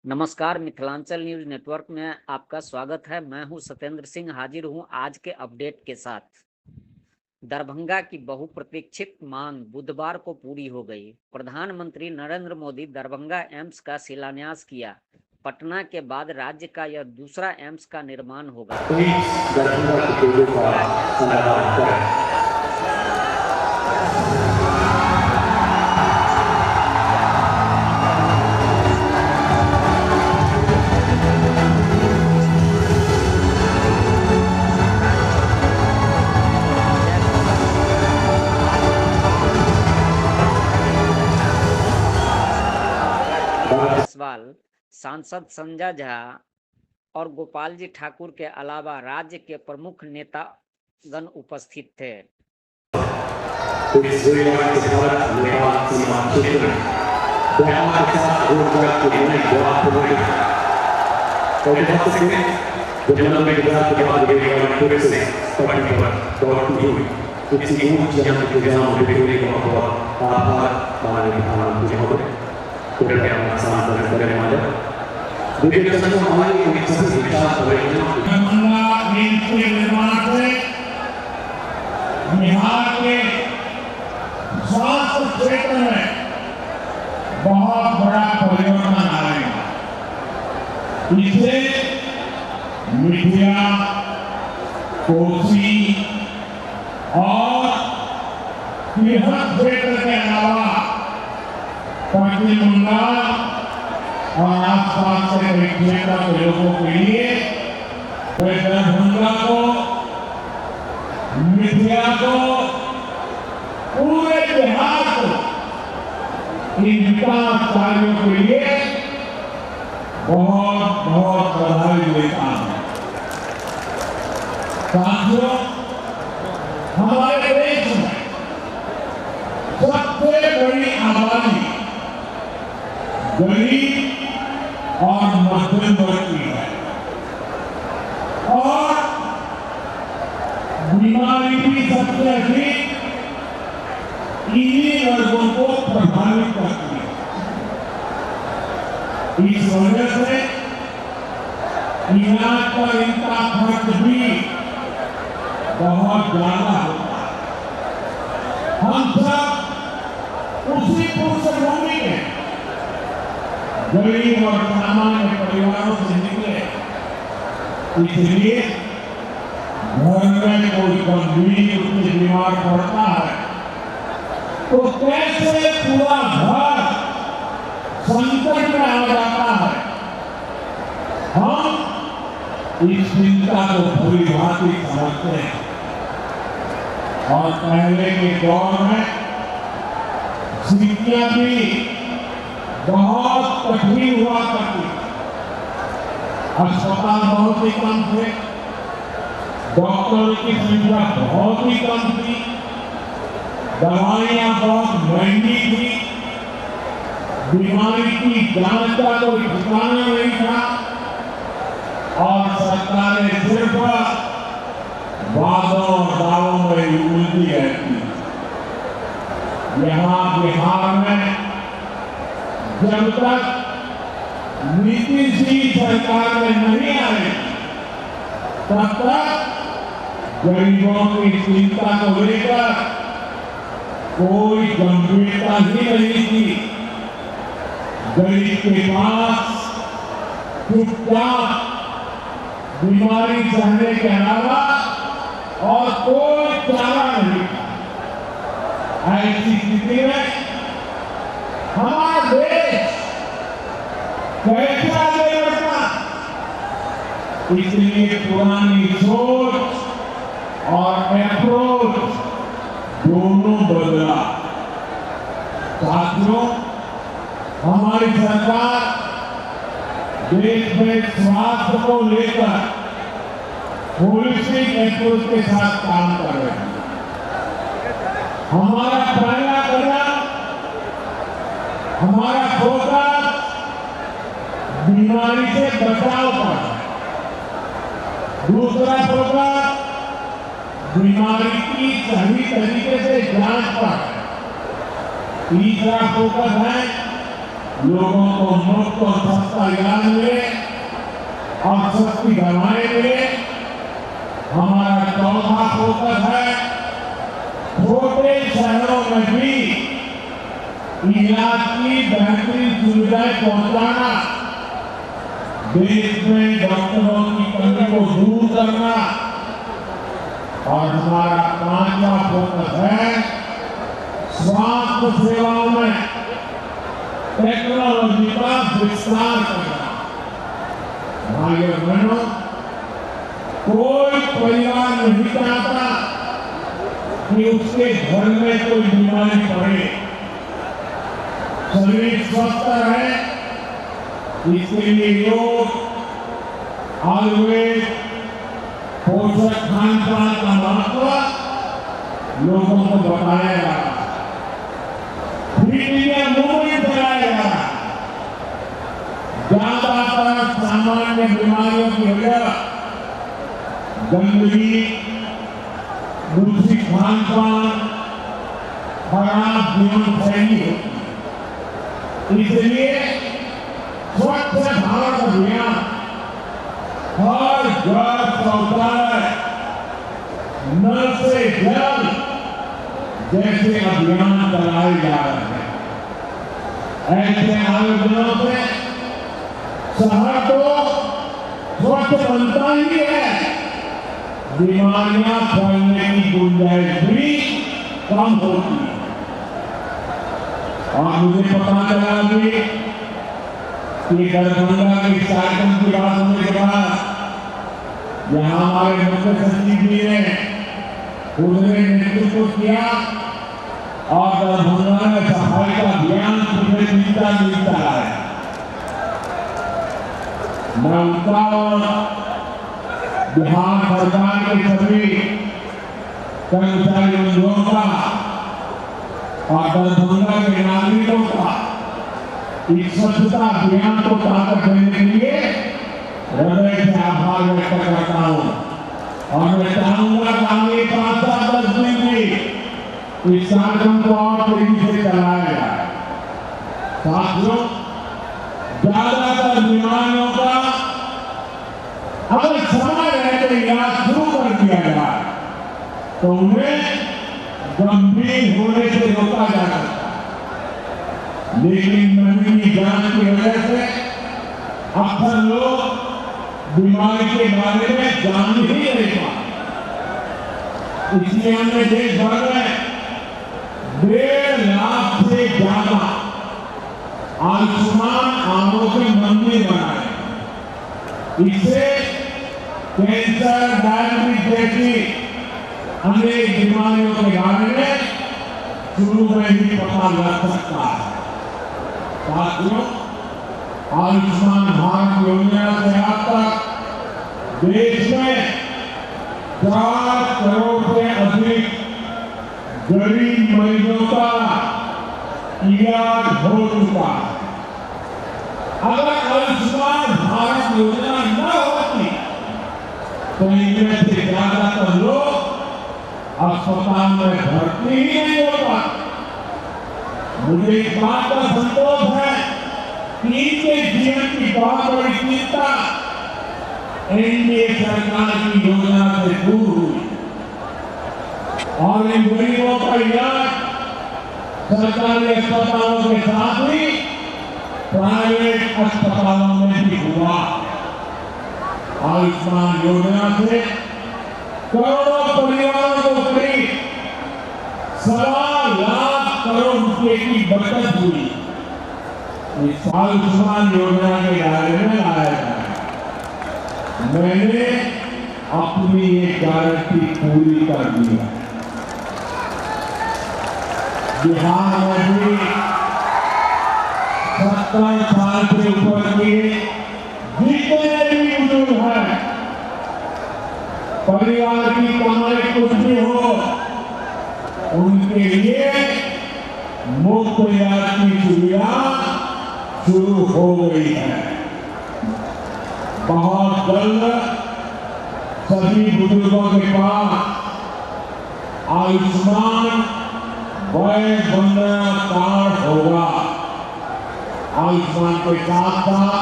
नमस्कार, Mithilanchal news network में आपका स्वागत है। मैं हूं सत्येंद्र सिंह, हाजिर हूं आज के अपडेट के साथ। दरभंगा की बहुप्रतीक्षित मांग बुधवार को पूरी हो गई। प्रधानमंत्री नरेंद्र मोदी दरभंगा एम्स का शिलान्यास किया। पटना के बाद राज्य का यह दूसरा एम्स का निर्माण होगा। जायसवाल, सांसद संजय झा और गोपाल जी ठाकुर के अलावा राज्य के प्रमुख नेतागण उपस्थित थे। बिहार के स्वास्थ्य क्षेत्र में बहुत बड़ा परिवर्तन आएगा। इसे मिथिला, कोसी और तिरहुत क्षेत्र के अलावा पश्चिमबंगा और आसपास के कई क्षेत्र के लोगों के लिए दरभंगा को, मिथिला को, पूरे बिहार को इन विकास कार्यों के लिए बहुत बहुत बधाई देता हूं। साथियों, हमारे देश में सबसे बड़ी आबादी गरीब और मध्यम वर्ग की है और बीमारी भी सबसे अधिक इन्हीं वर्गों को प्रभावित करती है। इस वजह से इलाज पर इनका खर्च भी बहुत ज्यादा होता है। हम सब उसी पृष्ठभूमि में गरीब और सामान्य परिवारों से निकले, इसलिए घर में कोई गंभीर बीमार पड़ता है तो कैसे पूरा घर संकट में आ जाता है। हम इस चिंता को भली भांति समझते हैं और पहले के दौर में स्थितियां भी बहुत कठिन हुआ करती, अस्पताल बहुत ही कम थे, डॉक्टरों की संख्या बहुत ही कम थी, दवाइयां बहुत महंगी थी, बीमारी की जांच का कोई ठिकाना नहीं था और सरकारें सिर्फ वादों और दावों में उलझी रहती। यहाँ बिहार में जब तक नीतीश जी सरकार में नहीं आए तब तक गरीबों की चिंता को लेकर कोई गंभीरता ही नहीं थी। गरीब के पास चुपचाप बीमारी सहने के अलावा और कोई चारा नहीं था। ऐसी स्थिति में हमारा देश कैसे आगे बढ़ता, इसलिए पुरानी सोच और अप्रोच दोनों बदला। साथियों, हमारी सरकार देश में स्वास्थ्य को लेकर होलिस्टिक अप्रोच के साथ काम कर रहे हैं। हमारा पहला कदम, हमारा फोकस बीमारी से बचाव पर, दूसरा फोकस बीमारी की सही तरीके से जांच पर, तीसरा फोकस है लोगों को मुफ्त और सस्ता इलाज मिले और सस्ती दवाएं मिले। हमारा चौथा फोकस है छोटे शहरों में भी इलाज की बेहतरीन सुविधाएं पहुंचाना, देश में डॉक्टरों की कमी को दूर करना। और हमारा पांचवा फोकस है स्वास्थ्य सेवाओं में टेक्नोलॉजी का विस्तार करना। भाइयों और बहनों, कोई परिवार नहीं चाहता कि उसके घर में कोई बीमारी पड़े, शरीर स्वस्थ रहे। इसके लिए योग, आयुर्वेद, पोषक खान पान का महत्व लोगों को बताया जा रहा है। फिट इंडिया मूवमेंट चलाया जा रहा है। ज्यादातर सामान्य बीमारियों की वजह गंदगी, दूषित खान पान, खराब जीवन शैली होती है। इसलिए स्वच्छ भारत अभियान हर घर शौचालय, नल से जल जैसे अभियान चलाए जा रहे हैं। ऐसे आयोजनों से शहर तो स्वच्छ बनता ही है, बीमारियां फैलने की गुंजाइश भी कम होती है। और मुझे पता चला कि दरभंगा के कार्यक्रम की बात होने के बाद यहाँ हमारे मुख्य सचिव जी ने उन्होंने नेतृत्व किया और दरभंगा में सफाई का अभियान पूरे मिलता है। मैं उनका और बिहार सरकार के सभी कर्मचारियों का और दरभंगा के नागरिकों का इस स्वच्छता अभियान को ताकत देने के लिए हृदय से आभार व्यक्त करता हूँ। और मैं चाहूंगा कि आगे 5-10 दिन भी इस कार्यक्रम को और तेजी से चलाया जाए। साथियों, ज्यादातर बीमारियों का अगर समय रहते इलाज शुरू कर दिया जाए तो उन्हें गंभीर होने से रोका जा सकता है। लेकिन नवीनी जांच की वजह से अक्सर लोग बीमारी के बारे में जान ही नहीं पाते। इसलिए हमने देश भर में 1.5 लाख से ज्यादा आयुष्मान आरोग्य मंदिर बनाए। इससे कैंसर, डायबिटीज जैसी अनेक बीमारियों के बारे में शुरू में ही पता लग सकता है। साथियों, आयुष्मान भारत योजना से अब तक देश में 4 करोड़ से अधिक गरीब मरीजों का इलाज हो चुका है। अगर आयुष्मान भारत योजना न होती तो इनमें से ज्यादातर लोग अस्पताल में भर्ती ही नहीं हो पाते। मुझे इस बात का संतोष है कि इनके जीवन की बहुत बड़ी चिंता एनडीए सरकार की योजना से दूर हुई और इन गरीबों का इलाज सरकारी अस्पतालों के साथ ही प्राइवेट अस्पतालों में भी हुआ। आयुष्मान योजना से करोड़ों परिवारों को करीब 1.25 लाख करोड़ रुपए की बचत हुई। इस आयुष्मान योजना के दायरे में लाया जाए। मैंने अपनी ये गारंटी पूरी कर दी है। बिहार में भी 70 साल से ऊपर के जितने भी बुजुर्ग हैं, परिवार की कमाई कुछ भी हो, उनके लिए मुफ्त इलाज की सुविधा शुरू हो गई है। बहुत जल्द सभी बुजुर्गों के पास आयुष्मान वय वंदना कार्ड होगा। आयुष्मान के साथ साथ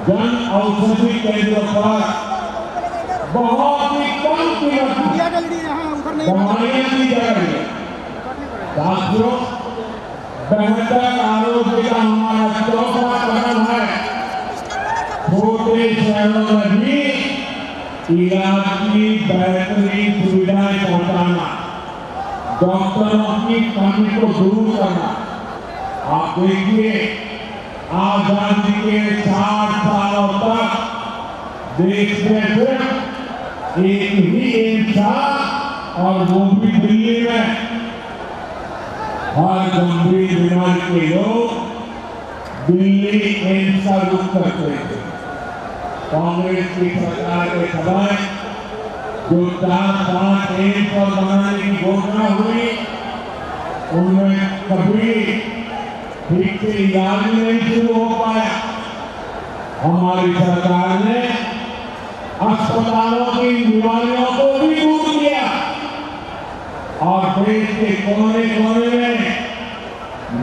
जन औषधि केंद्र पर बहुत ही कम कीमत में दवाइयां दी जा रही है। साथियों, बेहतर आरोग्य का हमारा चौथा कदम है छोटे शहरों में भी इलाज की बेहतरीन सुविधाएं पहुंचाना, डॉक्टरों की कमी को दूर करना। आप देखिए, आजादी के 60 सालों तक देश में सिर्फ एक ही एम्स था और वो भी दिल्ली में। हर गंभीर बीमारी के लोग दिल्ली एम्स का रुख करते थे। कांग्रेस की सरकार के समय जो 4-5 एम्स और बनाने की घोषणा हुई, उनमें कभी ठीक से इलाज नहीं शुरू हो पाया। हमारी सरकार ने अस्पतालों की बीमारियों को भी दूर किया और देश के कोने कोने में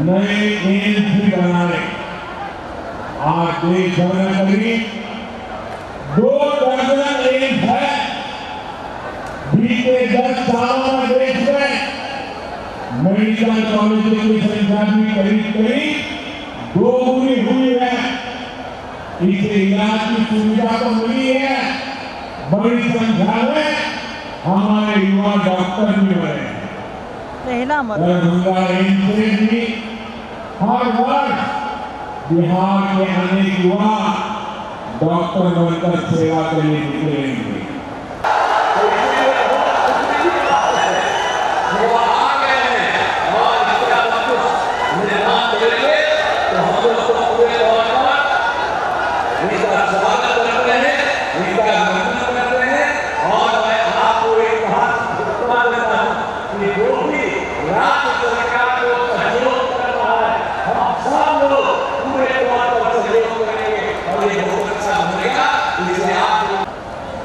नए एम्स भी बनाए। आज देश भर में करीब 2 दर्जन एम्स है। बीते 10 सालों में देश में मेडिकल कॉलेजों की संख्या भी करीब 2 गुनी हुई है। इसे इलाज की सुविधा तो मिली है, बड़ी संख्या में हमारे युवा डॉक्टर भी बने। दरभंगा एम्स से भी हर वर्ष बिहार के अनेक युवा डॉक्टर बनकर सेवा के लिए निकलेंगे।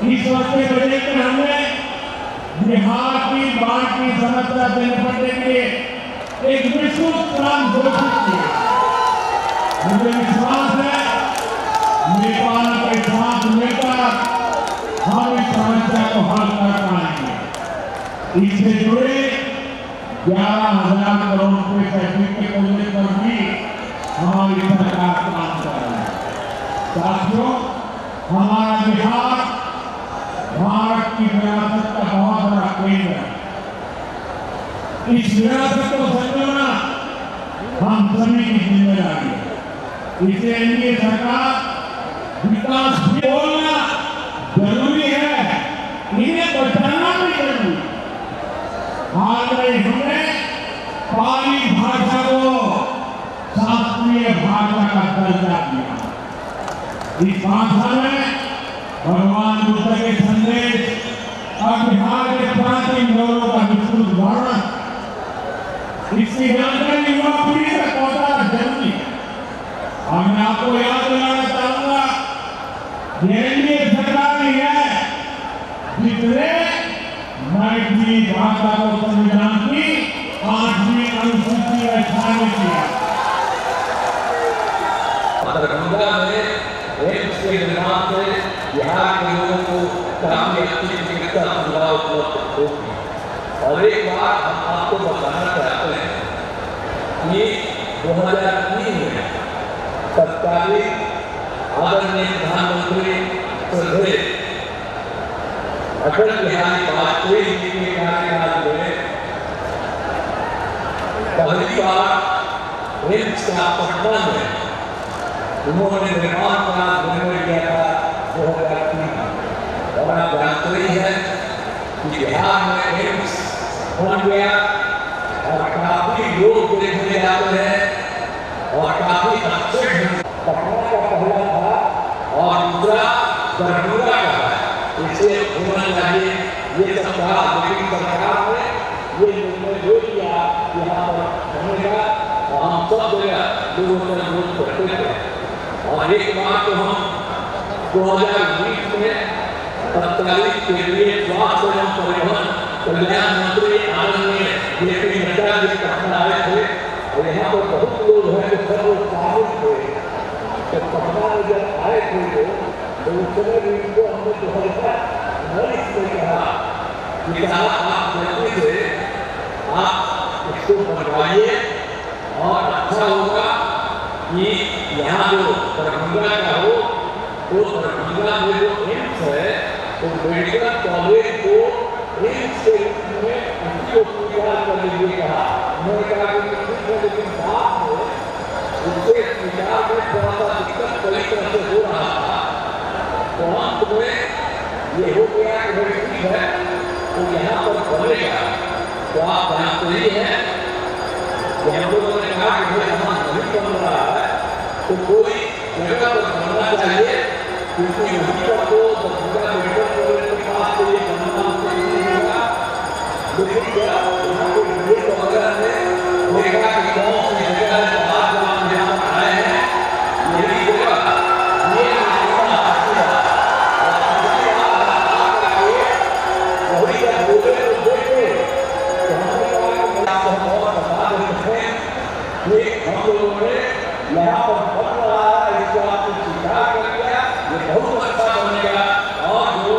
इस वर्ष के बजट में हमने बिहार की बाढ़ की समस्या से निपटने के लिए एक विस्तृत प्लान घोषित किया। मुझे विश्वास है नेपाल के साथ मिलकर हम इस समस्या को हल कर पाएंगे। इससे जुड़े 11,000 करोड़ रुपए पैकेज के प्रोजेक्ट पर भी हमारी सरकार काम कर रही है। साथियों, हमारा बिहार भारत की विरासत का बहुत बड़ा केंद्र है। इस विरासत को संजोना हम सभी की जिम्मेदारी है। इसलिए एनडीए सरकार विकास भी बोलना जरूरी है, इन्हें बचाना भी जरूरी है। हाल में हमने पाली भाषा को शास्त्रीय भाषा का दर्जा दिया। इस भाषा में भगवान बुद्ध के संदेश और बिहार के प्राचीन गौरव का विस्तृत वर्णन, इसकी जानकारी युवा पीढ़ी तक पहुंचाना जरूरी है। और मैं आपको याद दिलाना चाहूंगा, एनडीए सरकार ही है जिसने मैथिली भाषा को संविधान की 5वीं अनुसूची में शामिल किया। दरभंगा में एम्स के निर्माण से बिहार के लोगों को काफी अच्छी चिकित्सा सुविधा उपलब्ध होगी। और एक बात हम आपको बताना चाहते हैं कि 2003 में तत्कालीन आदरणीय प्रधानमंत्री श्री अटल बिहारी वाजपेयी जी के कार्यकाल में पहली बार एम्स का पटना में उन्होंने निर्माण का निर्णय किया था 2003 में। और आप जानते ही हैं कि बिहार में एम्स बन गया और काफी लोग देखने जाते हैं और काफी अच्छे पटना का पहला था और दूसरा दरभंगा का है। इसे होना चाहिए ये सब कहा, लेकिन सरकार ने ये निर्णय ले लिया कि यहाँ पर बनेगा और हम सब जगह लोगों का विरोध करते थे। और एक बात तो हम 2020 में तत्कालीन केंद्रीय स्वास्थ्य एवं परिवहन कल्याण मंत्री आदरणीय जेपी नड्डा जी पटना आए थे और यहाँ पर बहुत लोग हैं जो सब लोग शामिल थे। जब पटना में जब आए थे लोग तो उस समय भी इनको हमने जो हल्का मरीज में कहा कि आप जल्दी से आप इसको बनवाइए और अच्छा होगा कि यहाँ जो दरभंगा का हो तो दरभंगा में जो एम्स है तो मेडिकल कॉलेज को एम्स के रूप में उसको स्वीकार कर लीजिए कहा। उन्होंने कहा कि लेकिन बाद में उसके स्वीकार में थोड़ा सा दिक्कत कई तरह से हो रहा था तो अंत में ये हो गया कि भाई ठीक है तो यहाँ पर बनेगा। तो आप जानते ही हैं कि हम लोगों ने कहा कि भाई यहाँ नहीं बन रहा है तो कोई जगह पर बनना चाहिए क्योंकि वहीं पर तो दरभंगा मेडिकल कॉलेज के पास तो ये बनना नहीं होगा। लेकिन क्या यहाँ के लोग वगैरह ने देखा कि कौन सी जगह है बाहर जो आप यहाँ पर आए हैं यही जगह ये वही जब बोले तो देखे तो हमने कहा कि आपको और बता देते हैं कि हम लोगों ने यहाँ पर बन रहा है इसको आपने स्वीकार कर लिया ये बहुत अच्छा बनेगा। और जो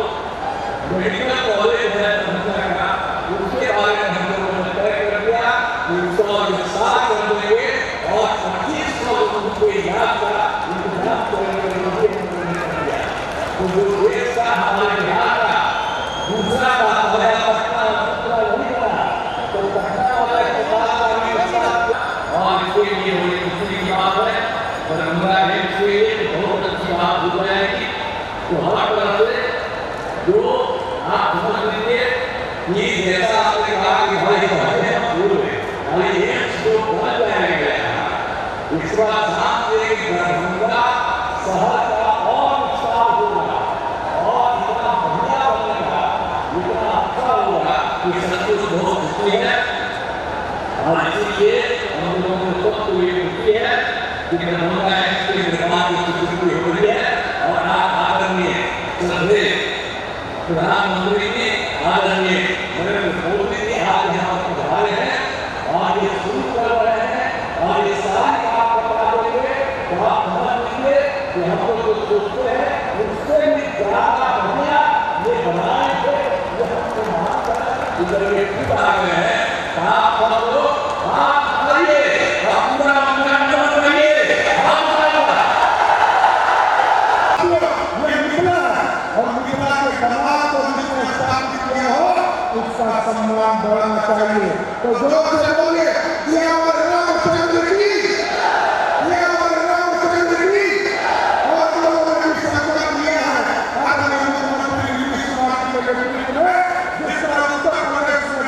मेडिकल कॉलेज है दरभंगा का उसके बारे में हम लोगों ने तय कर दिया कि उसको विस्तार कर देंगे और 2500 लोगों को इलाज का इंतजाम करने के लिए हमने कर दिया। तो जो देश का हमारे बिहार का दूसरा बात है पटना नहीं बना तो पटना वाला के पास और इसके लिए बड़ी खुशी की बात है दरभंगा एम्स के लिए बहुत अच्छी बात हो जाएगी। तो हर तरह से जो आप समझ लीजिए कि जैसा आपने कहा कि भाई पहले हम बोल रहे भाई एम्स जो बन जाएगा इस बार साथ में दरभंगा शहर का और विस्तार होगा और इतना बढ़िया बनेगा इतना अच्छा होगा कि सब कुछ बहुत खुशी है। और इसलिए हम लोगों को सबको ये खुशी है कि दरभंगा एम्स के निर्माण की स्वीकृति हो रही है और आप आदरणीय श्रद्धेय प्रधानमंत्री जी आदरणीय नरेंद्र मोदी जी आज यहाँ पर पधारे हैं और ये शुरू कर रहे हैं और ये सारी आप बता देंगे तो आप समझ लीजिए कि हम लोग जो सोचते हैं उससे भी ज्यादा बढ़िया ये बनाएंगे ये हमको मानकर इधर ये खुद आ गए हैं। आप सब लोग आप करिए पूरा मंगल करिए और मिथिला के समाज को जिसने स्थापित किया हो उसका सम्मान बढ़ाना चाहिए। तो जोर से बोलिए ये हमारे रामचंद्र की ये हमारे रामचंद्र की। और लोगों ने संकल्प लिया है आदरणीय मुख्यमंत्री नीतीश कुमार के नेतृत्व में जिस तरह उत्तर प्रदेश में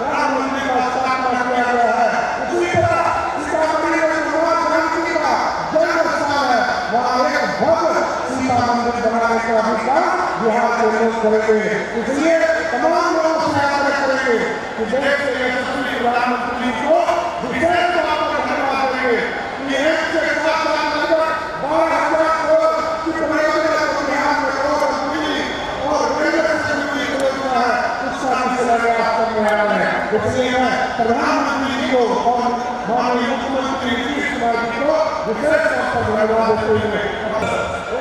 राम मंदिर का स्थापना किया गया है उसी तरह सीतामढ़ी में भगवान राम जी का जन्म स्थान है वहाँ एक भव्य सीता मंदिर बनाने का भी काम बिहार के लोग करेंगे। इसलिए तमाम लोगों से आग्रह करेंगे कि देश के यशस्वी प्रधानमंत्री को विशेष तौर पर धन्यवाद देंगे कि एक से 7 साल लगभग 12,000 करोड़ की परियोजना को बिहार में रोड बिजली और रेलवे से जुड़ी योजना है उसका शिलान्यास करने आ रहे हैं। इसलिए मैं प्रधानमंत्री जी को और माननीय मुख्यमंत्री नीतीश कुमार जी को विशेष तौर पर धन्यवाद देते हुए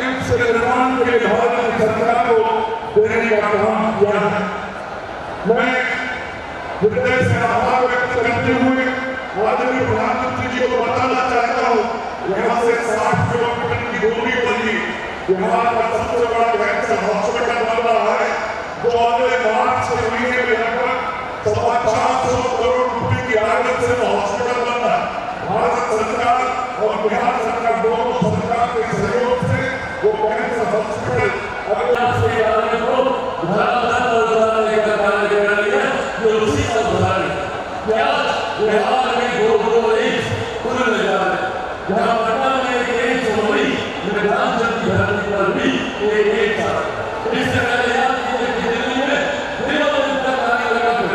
एम्स निर्माण के लिए भारत सरकार को देने का काम किया है। मैं हृदय से आभार व्यक्त करते हुए आदरणीय प्रधानमंत्री जी को बताना चाहता हूँ यहाँ से 60 किलोमीटर की दूरी पर ही बिहार का सबसे बड़ा कैंसर हॉस्पिटल बन रहा है जो अगले मार्च के महीने में लगभग 450 करोड़ रुपए की लागत से हॉस्पिटल बन रहा है। भारत सरकार और बिहार सरकार दोनों सरकार के सहयोग से वो कैंसर हॉस्पिटल अगले से आने को उठाने का कार्य कर रही है जो उसी का उदाहरण है। बिहार में दो एम्स खुल जा रहे हैं जहाँ पटना में एक एम्स हो रही रामचंद्र की धरती पर भी एक एम्स है। इस तरह याद कीजिए कि दिल्ली में दिनों दिन तक आने लगा फिर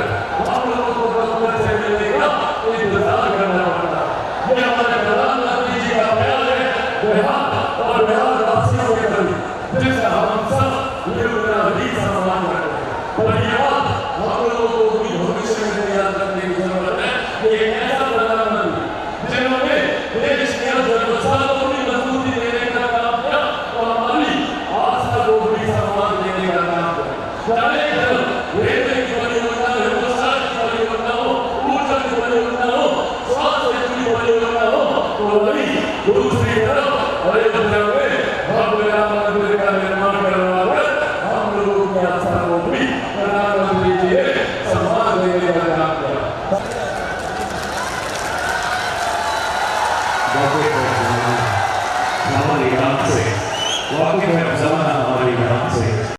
हम लोगों को डॉक्टर से मिलने का इंतजार करना पड़ता है। ये हमारे प्रधानमंत्री जी का प्यार है बिहार और बिहार वासियों के प्रति जिसका हम सब ये उनका भी सम्मान करते हैं। पर ये बात हम लोगों को भी भविष्य में याद रखने की जरूरत है कि एक ऐसा प्रधानमंत्री हमारी गांव से वाकिफ है, हमारी गांव से